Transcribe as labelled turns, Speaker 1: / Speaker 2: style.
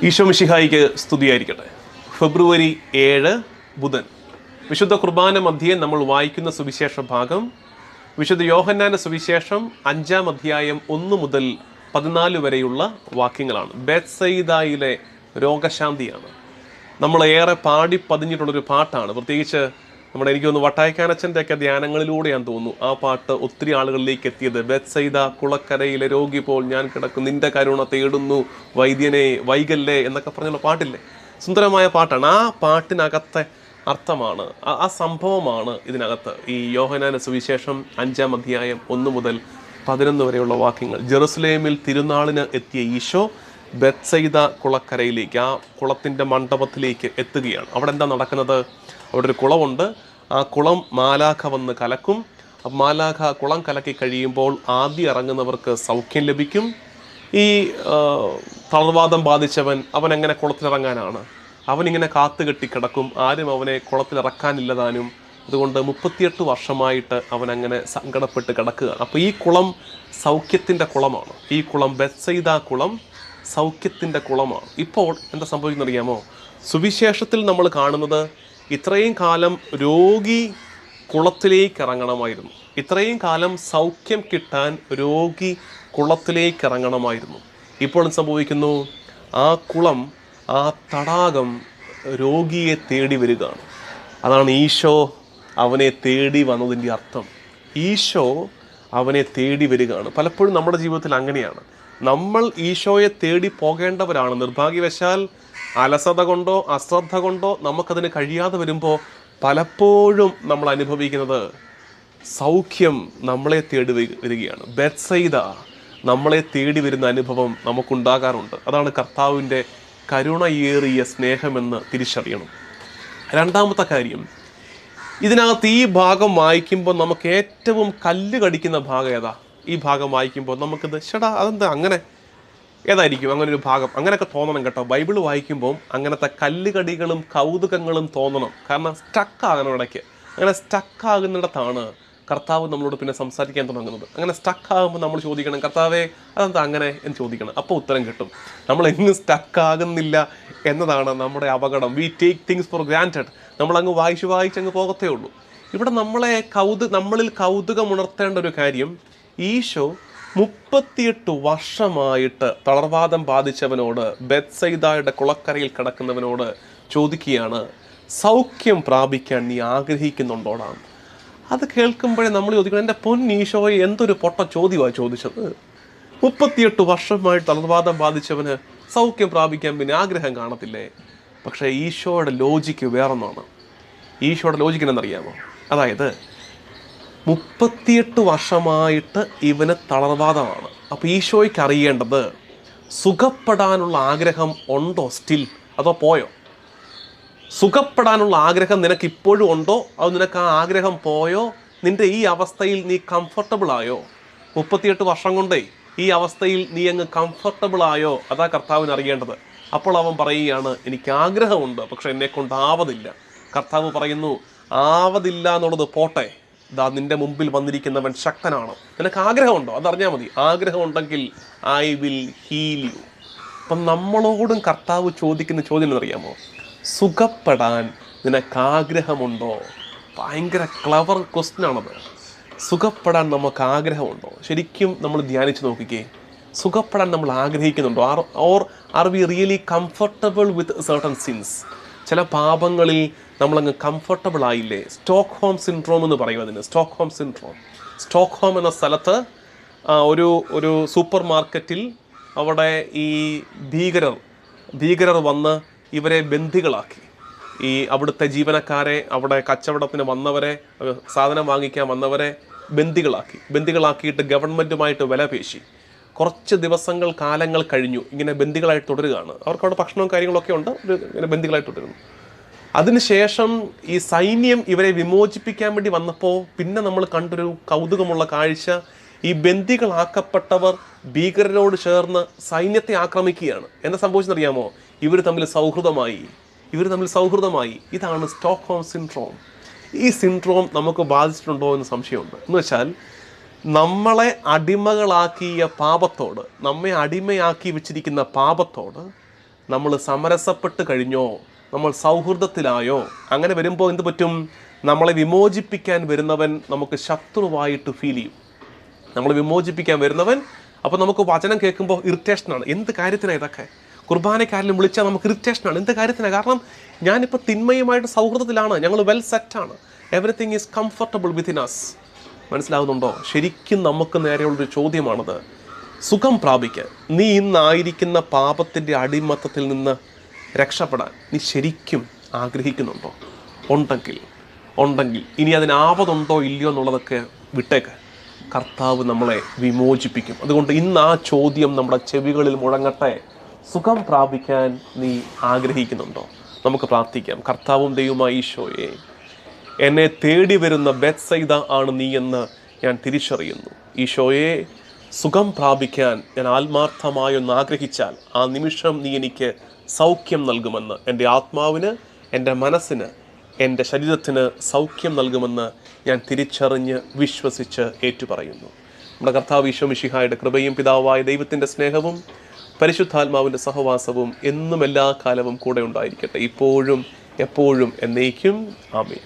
Speaker 1: ഈശോ മിശിഹായിക്ക് സ്തുതിയായിരിക്കട്ടെ. ഫെബ്രുവരി 7 ബുധൻ. വിശുദ്ധ കുർബാന മധ്യേ നമ്മൾ വായിക്കുന്ന സുവിശേഷ ഭാഗം വിശുദ്ധ യോഹന്നാന്റെ സുവിശേഷം 5-ാം അധ്യായം 1 മുതൽ 14 വരെയുള്ള വാക്യങ്ങളാണ്. ബേത്സയിദായിലെ രോഗശാന്തിയാണ്. നമ്മൾ ഏറെ പാടി പതിഞ്ഞിട്ടുള്ളൊരു പാട്ടാണ്. പ്രത്യേകിച്ച് എനിക്ക് തോന്നുന്നു വട്ടായിക്കാനച്ചൻ്റെ ഒക്കെ ധ്യാനങ്ങളിലൂടെയാന്ന് തോന്നുന്നു ആ പാട്ട് ഒത്തിരി ആളുകളിലേക്ക് എത്തിയത്. ബേത്സയിദ കുളക്കരയിലെ രോഗി പോൽ ഞാൻ കിടക്കും, നിന്റെ കരുണ തേടുന്നു വൈദ്യനെ വൈകല്ലേ എന്നൊക്കെ പറഞ്ഞുള്ള പാട്ടില്ലേ, സുന്ദരമായ പാട്ടാണ്. ആ പാട്ടിനകത്തെ അർത്ഥമാണ്, ആ സംഭവമാണ് ഇതിനകത്ത്. ഈ യോഹന്നാന്റെ സുവിശേഷം 5-ാം അധ്യായം 1 മുതൽ 11 വരെയുള്ള വാക്യങ്ങൾ. ജെറുസലേമിൽ തിരുനാളിന് എത്തിയ ഈശോ ബേത്സയിദ കുളക്കരയിലേക്ക്, ആ കുളത്തിൻ്റെ മണ്ഡപത്തിലേക്ക് എത്തുകയാണ്. അവിടെ എന്താ നടക്കുന്നത്? അവിടെ ഒരു കുളമുണ്ട്. ആ കുളം മാലാഖ വന്ന് കലക്കും. മാലാഖ കുളം കലക്കി കഴിയുമ്പോൾ ആദ്യം ഇറങ്ങുന്നവർക്ക് സൗഖ്യം ലഭിക്കും. ഈ തളർവാദം ബാധിച്ചവൻ അവൻ എങ്ങനെ കുളത്തിലിറങ്ങാനാണ്? അവനിങ്ങനെ കാത്തുകെട്ടി കിടക്കും, ആരും അവനെ കുളത്തിലിറക്കാനില്ലതാനും. അതുകൊണ്ട് 38 വർഷമായിട്ട് അവൻ അങ്ങനെ സങ്കടപ്പെട്ട് കിടക്കുകയാണ്. അപ്പോൾ ഈ കുളം സൗഖ്യത്തിൻ്റെ കുളമാണ്. ഈ കുളം ബേത്സയിദ കുളം സൗഖ്യത്തിൻ്റെ കുളമാണ്. ഇപ്പോൾ എന്താ സംഭവിക്കുന്നറിയാമോ? സുവിശേഷത്തിൽ നമ്മൾ കാണുന്നത് ഇത്രയും കാലം രോഗി കുളത്തിലേക്ക് ഇറങ്ങണമായിരുന്നു. ഇത്രയും കാലം സൗഖ്യം കിട്ടാൻ രോഗി കുളത്തിലേക്ക് ഇറങ്ങണമായിരുന്നു. ഇപ്പോൾ സംഭവിക്കുന്നു, ആ കുളം, ആ തടാകം രോഗിയെ തേടി വരികയാണ്. അതാണ് ഈശോ അവനെ തേടി വന്നതിൻ്റെ അർത്ഥം. ഈശോ അവനെ തേടി വരികയാണ്. പലപ്പോഴും നമ്മുടെ ജീവിതത്തിൽ അങ്ങനെയാണ്. നമ്മൾ ഈശോയെ തേടി പോകേണ്ടവരാണ്. നിർഭാഗ്യവശാൽ അലസത കൊണ്ടോ അശ്രദ്ധ കൊണ്ടോ നമുക്കതിന് കഴിയാതെ വരുമ്പോൾ പലപ്പോഴും നമ്മൾ അനുഭവിക്കുന്നത് സൗഖ്യം നമ്മളെ തേടി വരികയാണ്. ബേത്സയിദ നമ്മളെ തേടി വരുന്ന അനുഭവം നമുക്കുണ്ടാകാറുണ്ട്. അതാണ് കർത്താവിൻ്റെ കരുണയേറിയ സ്നേഹമെന്ന് തിരിച്ചറിയണം. രണ്ടാമത്തെ കാര്യം, ഇതിനകത്ത് ഈ ഭാഗം വായിക്കുമ്പോൾ നമുക്ക് ഏറ്റവും കല്ല് കടിക്കുന്ന ഭാഗം ഏതാ? ഈ ഭാഗം വായിക്കുമ്പോൾ നമുക്കിത് അതെന്താ അങ്ങനെ, ഏതായിരിക്കും അങ്ങനെ ഒരു ഭാഗം? അങ്ങനെയൊക്കെ തോന്നണം കേട്ടോ. ബൈബിൾ വായിക്കുമ്പോൾ അങ്ങനത്തെ കല്ലുകടികളും കൗതുകങ്ങളും തോന്നണം. കാരണം സ്റ്റക്കാകണം ഇടയ്ക്ക്. അങ്ങനെ സ്റ്റക്കാകുന്നിടത്താണ് കർത്താവ് നമ്മളോട് പിന്നെ സംസാരിക്കാൻ തുടങ്ങുന്നത്. അങ്ങനെ സ്റ്റക്കാകുമ്പോൾ നമ്മൾ ചോദിക്കണം, കർത്താവേ അതെന്താ അങ്ങനെ എന്ന് ചോദിക്കണം. അപ്പോൾ ഉത്തരം കിട്ടും. നമ്മളെങ്ങും സ്റ്റക്കാകുന്നില്ല എന്നതാണ് നമ്മുടെ അപകടം. We take things for granted. നമ്മളങ്ങ് വായിച്ചങ്ങ് പോകത്തേ ഉള്ളൂ. ഇവിടെ നമ്മളിൽ കൗതുകം ഉണർത്തേണ്ട ഒരു കാര്യം, ഈശോ 38 വർഷമായിട്ട് തളർവാദം ബാധിച്ചവനോട്, ബേത്സയിദയുടെ കുളക്കരയിൽ കിടക്കുന്നവനോട് ചോദിക്കുകയാണ്, സൗഖ്യം പ്രാപിക്കാൻ നീ ആഗ്രഹിക്കുന്നുണ്ടോടാണ്. അത് കേൾക്കുമ്പോഴേ നമ്മൾ ചോദിക്കണം, എൻ്റെ പൊന്നീശോയെ എന്തൊരു പൊട്ട ചോദ്യമാണ് ചോദിച്ചത്. 38 വർഷമായിട്ട് തളർവാദം ബാധിച്ചവന് സൗഖ്യം പ്രാപിക്കാൻ പിന്നെ ആഗ്രഹം കാണത്തില്ലേ? പക്ഷേ ഈശോയുടെ ലോജിക്ക് വേറൊന്നാണ്. ഈശോയുടെ ലോജിക്ക് എന്നറിയാമോ? അതായത് 38 വർഷമായിട്ട് ഇവന് തളർവാദമാണ്. അപ്പോൾ ഈശോയ്ക്ക് അറിയേണ്ടത്, സുഖപ്പെടാനുള്ള ആഗ്രഹം ഉണ്ടോ സ്റ്റിൽ, അതോ പോയോ? സുഖപ്പെടാനുള്ള ആഗ്രഹം നിനക്ക് ഇപ്പോഴും ഉണ്ടോ, അത് നിനക്ക് ആ ആഗ്രഹം പോയോ? നിൻ്റെ ഈ അവസ്ഥയിൽ നീ കംഫർട്ടബിൾ ആയോ? 38 വർഷം കൊണ്ടേ ഈ അവസ്ഥയിൽ നീ അങ്ങ് കംഫർട്ടബിൾ ആയോ? അതാ കർത്താവിന് അറിയേണ്ടത്. അപ്പോൾ അവൻ പറയുകയാണ്, എനിക്ക് ആഗ്രഹമുണ്ട്, പക്ഷെ എന്നെ കൊണ്ടാവതില്ല. കർത്താവ് പറയുന്നു, ആവതില്ല എന്നുള്ളത് പോട്ടെ, ഇതാ നിൻ്റെ മുമ്പിൽ വന്നിരിക്കുന്നവൻ ശക്തനാണ്. നിനക്ക് ആഗ്രഹമുണ്ടോ? അതറിഞ്ഞാൽ മതി. ആഗ്രഹം ഉണ്ടെങ്കിൽ ഐ വിൽ ഹീൽ യു. അപ്പം നമ്മളോടും കർത്താവ് ചോദിക്കുന്ന ചോദ്യം എന്നറിയാമോ? സുഖപ്പെടാൻ നിനക്ക് ആഗ്രഹമുണ്ടോ? ഭയങ്കര ക്ലവർ ക്വസ്റ്റ്യൻ ആണത്. സുഖപ്പെടാൻ നമുക്ക് ആഗ്രഹമുണ്ടോ? ശരിക്കും നമ്മൾ ധ്യാനിച്ച് നോക്കിക്കേ. സുഖപ്പെടാൻ നമ്മൾ ആഗ്രഹിക്കുന്നുണ്ടോ? Or are we really comfortable with certain sins? ചില പാപങ്ങളിൽ നമ്മളങ്ങ് കംഫർട്ടബിൾ ആയില്ലേ? സ്റ്റോക്ക്ഹോം സിൻഡ്രോം എന്ന് പറയും അതിന്. Stockholm syndrome. സ്റ്റോക്ക്ഹോം എന്ന സ്ഥലത്ത് ഒരു സൂപ്പർ മാർക്കറ്റിൽ അവിടെ ഈ ഭീകരർ വന്ന് ഇവരെ ബന്ദികളാക്കി. ഈ അവിടുത്തെ ജീവനക്കാരെ, അവിടെ കച്ചവടത്തിന് വന്നവരെ, സാധനം വാങ്ങിക്കാൻ വന്നവരെ ബന്ദികളാക്കിയിട്ട് ഗവൺമെൻറ്റുമായിട്ട് വില പേശി. കുറച്ച് കാലങ്ങൾ കഴിഞ്ഞു. ഇങ്ങനെ ബന്ദികളായിട്ട് തുടരുകയാണ്. അവർക്കവിടെ ഭക്ഷണവും കാര്യങ്ങളൊക്കെ ഉണ്ട്. ഇങ്ങനെ ബന്ദികളായിട്ട് തുടരുന്നു. അതിനുശേഷം ഈ സൈന്യം ഇവരെ വിമോചിപ്പിക്കാൻ വേണ്ടി വന്നപ്പോൾ പിന്നെ നമ്മൾ കണ്ടൊരു കൗതുകമുള്ള കാഴ്ച, ഈ ബന്ദികളാക്കപ്പെട്ടവർ ഭീകരരോട് ചേർന്ന് സൈന്യത്തെ ആക്രമിക്കുകയാണ്. എന്താ സംഭവിച്ചെന്നറിയാമോ? ഇവർ തമ്മിൽ സൗഹൃദമായി. ഇതാണ് സ്റ്റോക്ക്ഹോം സിൻഡ്രോം. ഈ സിൻഡ്രോം നമുക്ക് ബാധിച്ചിട്ടുണ്ടോ എന്ന് സംശയമുണ്ട്. എന്ന് വെച്ചാൽ നമ്മളെ അടിമകളാക്കിയ പാപത്തോട്, നമ്മെ അടിമയാക്കി വെച്ചിരിക്കുന്ന പാപത്തോട് നമ്മൾ സമരസപ്പെട്ട് കഴിഞ്ഞോ, നമ്മൾ സൗഹൃദത്തിലായോ, അങ്ങനെ വരുമ്പോൾ എന്ത് പറ്റും? നമ്മളെ വിമോചിപ്പിക്കാൻ വരുന്നവൻ നമുക്ക് ശത്രുവായിട്ട് ഫീൽ ചെയ്യും. നമ്മൾ വിമോചിപ്പിക്കാൻ വരുന്നവൻ, അപ്പോൾ നമുക്ക് വചനം കേൾക്കുമ്പോൾ ഇറിറ്റേഷനാണ്. എന്ത് കാര്യത്തിനാണ് ഇതൊക്കെ? കുർബാനക്കാരിലും വിളിച്ചാൽ നമുക്ക് ഇറിറ്റേഷനാണ്. എന്ത് കാര്യത്തിനാണ്? കാരണം ഞാനിപ്പോൾ തിന്മയുമായിട്ട് സൗഹൃദത്തിലാണ്, ഞങ്ങൾ വെൽ സെറ്റാണ്, everything is comfortable within us. മനസ്സിലാവുന്നുണ്ടോ? ശരിക്കും നമുക്ക് നേരെയുള്ളൊരു ചോദ്യമാണത്. സുഖം പ്രാപിക്കാൻ, നീ ഇന്നായിരിക്കുന്ന പാപത്തിൻ്റെ അടിമത്തത്തിൽ നിന്ന് രക്ഷപ്പെടാൻ നീ ശരിക്കും ആഗ്രഹിക്കുന്നുണ്ടോ? ഉണ്ടെങ്കിൽ ഇനി അതിനാപതുണ്ടോ ഇല്ലയോ എന്നുള്ളതൊക്കെ വിട്ടേക്ക്. കർത്താവ് നമ്മളെ വിമോചിപ്പിക്കും. അതുകൊണ്ട് ഇന്ന് ആ ചോദ്യം നമ്മുടെ ചെവികളിൽ മുഴങ്ങട്ടെ. സുഖം പ്രാപിക്കാൻ നീ ആഗ്രഹിക്കുന്നുണ്ടോ? നമുക്ക് പ്രാർത്ഥിക്കാം. കർത്താവും ദൈവമായ ഈശോയെ, എന്നെ തേടി വരുന്ന ബേത്സയിദ ആണ് നീ എന്ന് ഞാൻ തിരിച്ചറിയുന്നു. ഈശോയെ, സുഖം പ്രാപിക്കാൻ ഞാൻ ആത്മാർത്ഥമായൊന്ന് ആഗ്രഹിച്ചാൽ ആ നിമിഷം നീ എനിക്ക് സൗഖ്യം നൽകുമെന്ന്, എൻ്റെ ആത്മാവിന്, എൻ്റെ മനസ്സിന്, എൻ്റെ ശരീരത്തിന് സൗഖ്യം നൽകുമെന്ന് ഞാൻ തിരിച്ചറിഞ്ഞ് വിശ്വസിച്ച് ഏറ്റുപറയുന്നു. നമ്മുടെ കർത്താവ് ഈശോ മിശിഹായുടെ കൃപയും പിതാവായ ദൈവത്തിൻ്റെ സ്നേഹവും പരിശുദ്ധാത്മാവിൻ്റെ സഹവാസവും എന്നും എല്ലാ കാലവും കൂടെ ഉണ്ടായിരിക്കട്ടെ, ഇപ്പോഴും എപ്പോഴും എന്നേക്കും. ആമേൻ.